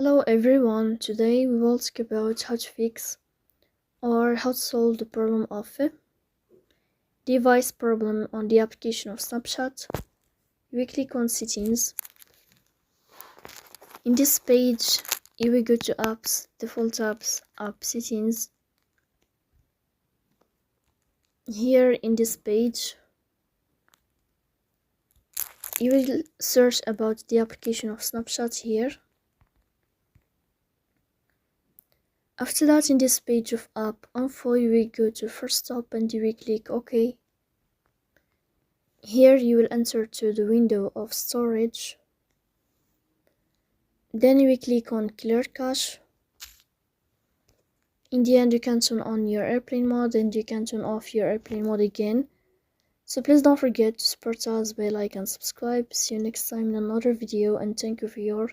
Hello everyone, today we will talk about how to fix or how to solve the problem of a device problem on the application of Snapchat. We click on settings. In this page, you will go to apps, default apps, app settings. Here in this page, you will search about the application of Snapchat here. After that, in this page of app info, you will go to first stop and you will click OK. Here you will enter to the window of storage. Then you will click on clear cache. In the end, you can turn on your airplane mode and you can turn off your airplane mode again. So please don't forget to support us by like and subscribe. See you next time in another video, and thank you for your